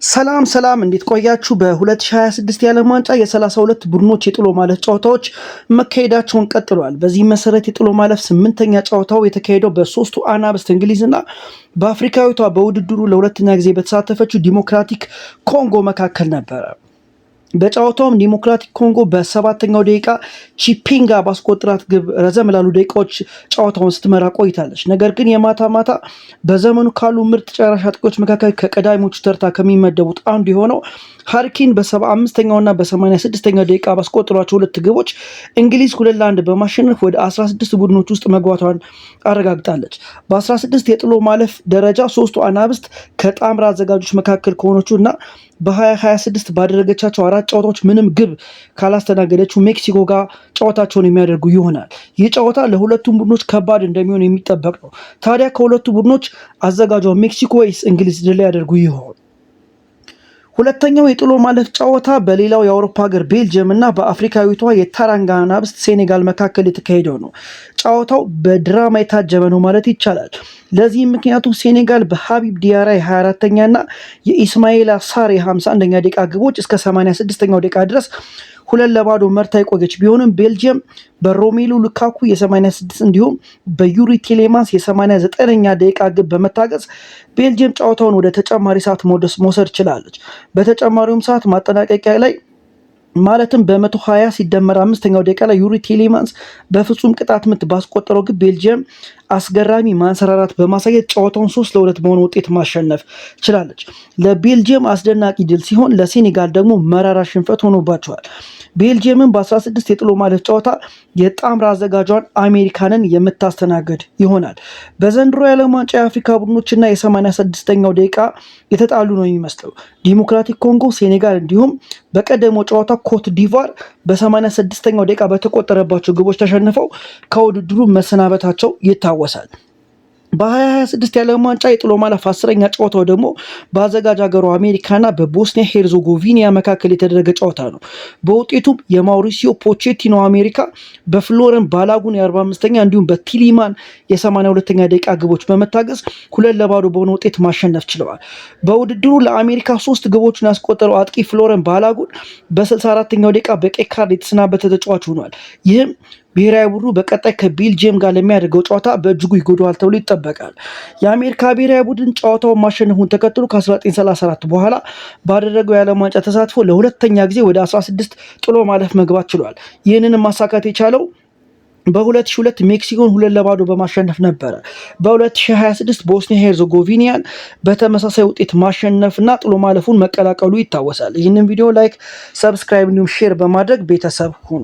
ሰላም እንዴት ቆያችሁ? በ2026 የዓለም ዋንጫ የ32 ቡድኖች የጥሎ ማለፍ ጨዋታዎች መካሄዳቸውን ቀጥለዋል። በዚህ መሰረት የጥሎ ማለፍ 8ኛ ጨዋታው የተካሄደው በሶስቱ አናብስት እንግሊዝና በአፍሪካዊቷ በውድድሩ ለሁለተኛ ጊዜ በተሳተፈችው ዲሞክራቲክ ኮንጎ መካከል ነበረ። በጨዋታውም ዲሞክራቲክ ኮንጎ በ7ኛው ደቂቃ ቺፒንጋ ባስቆጠራት ግብ ረዘም ላሉ ደቂቃዎች ጨዋታውን ስትመራ ቆይታለች። ነገር ግን የማታ በዘመኑ ካሉ ምርጥ ጨራሽ አጥቂዎች መካከል ከቀዳሚዎቹ ተርታ ከሚመደቡት አንዱ የሆነው ሃሪኬን በ75ኛውና በ86ኛው ደቂቃ ባስቆጠሯቸው ሁለት ግቦች እንግሊዝ 2-1 በማሸነፍ ወደ 16 ቡድኖች ውስጥ መግባቷን አረጋግጣለች። በ16 የጥሎ ማለፍ ደረጃ ሶስቱ አናብስት ከጣምራ አዘጋጆች መካከል ከሆነችው እና በ2026 ባደረገቻቸው 4 ጨዋታዎች ምንም ግብ ካላስተናገደችው ሜክሲኮ ጋር ጨዋታቸውን የሚያደርጉ ይሆናል። ይህ ጨዋታ ለሁለቱም ቡድኖች ከባድ እንደሚሆን የሚጠበቅ ነው። ታዲያ ከሁለቱ ቡድኖች አዘጋጇ ሜክሲኮ ወይስ እንግሊዝ ድል ያደርጉ ይሆን? ሁለተኛው የጥሎ ማለፍ ጨዋታ በሌላው የአውሮፓ ሀገር ቤልጅየም እና በአፍሪካዊቷ የታራንጋ አናብስት ሴኔጋል መካከል የተካሄደው ነው። ጨዋታው በድራማ የታጀበ ነው ማለት ይቻላል። ለዚህም ምክንያቱ ሴኔጋል በሀቢብ ዲያራ የ24ኛ እና የኢስማኤላ ሳር የ51ኛ ደቂቃ ግቦች እስከ 86ኛው ደቂቃ ድረስ 2-0 መርታ የቆየች ቢሆንም ቤልጅየም በሮሜሉ ሉካኩ የ86 እንዲሁም በዩሪ ቴሌማንስ የ89ኛ ደቂቃ ግብ በመታገዝ ቤልጅየም ጨዋታውን ወደ ተጨማሪ ሰዓት መውሰድ ችላለች። በተጨማሪውም ሰዓት ማጠናቀቂያ ላይ ማለትም በ120 ሲደመር 5ኛው ደቂቃ ላይ ዩሪ ቴሌማንስ በፍጹም ቅጣት ምት ባስቆጠረው ግብ ቤልጅየም አስገራሚ ማንሰራራት በማሳየት ጨዋታውን 3-2 በሆነ ውጤት ማሸነፍ ችላለች። ለቤልጅየም አስደናቂ ድል ሲሆን ለሴኔጋል ደግሞ መራራ ሽንፈት ሆኖባቸዋል። ቤልጅየምን በ16 የጥሎ ማለፍ ጨዋታ የጣምራ አዘጋጇን አሜሪካንን የምታስተናግድ ይሆናል። በዘንድሮ የዓለም ዋንጫ የአፍሪካ ቡድኖችና የ86ኛው ደቂቃ የተጣሉ ነው የሚመስለው። ዲሞክራቲክ ኮንጎ፣ ሴኔጋል እንዲሁም በቀደመው ጨዋታ ኮት ዲቫር በ86ኛው ደቂቃ በተቆጠረባቸው ግቦች ተሸንፈው ከውድድሩ መሰናበታቸው ይታወሳል። በ2026 የዓለም ዋንጫ የጥሎ ማለፍ 10ኛ ጨዋታው ደግሞ በአዘጋጅ ሀገሯ አሜሪካና በቦስኒያ ሄርዞጎቪና መካከል የተደረገ ጨዋታ ነው። በውጤቱም የማውሪሲዮ ፖቼቲኖ አሜሪካ በፍሎረን ባላጉን የ45ኛ እንዲሁም በቲሊማን የ82ኛ ደቂቃ ግቦች በመታገዝ 2-0 በሆነ ውጤት ማሸነፍ ችለዋል። በውድድሩ ለአሜሪካ 3 ግቦችን ያስቆጠረው አጥቂ ፍሎረን ባላጉን በ64ኛው ደቂቃ በቀይ ካርድ የተሰናበተ ተጫዋች ሆኗል። ይህም ብሔራዊ ቡድኑ በቀጣይ ከቤልጅየም ጋር ለሚያደርገው ጨዋታ በእጅጉ ይጎዳዋል ተብሎ ይጠበቃል። የአሜሪካ ብሔራዊ ቡድን ጨዋታውን ማሸነፉን ተከትሎ ከ1934 በኋላ ባደረገው የዓለም ዋንጫ ተሳትፎ ለሁለተኛ ጊዜ ወደ 16 ጥሎ ማለፍ መግባት ችሏል። ይህንንም ማሳካት የቻለው በ2002 ሜክሲኮን 2-0 በማሸነፍ ነበረ። በ2026 ቦስኒያ ሄርዞጎቪናን በተመሳሳይ ውጤት ማሸነፍና ጥሎ ማለፉን መቀላቀሉ ይታወሳል። ይህንን ቪዲዮ ላይክ፣ ሰብስክራይብ እንዲሁም ሼር በማድረግ ቤተሰብ ሁኑ።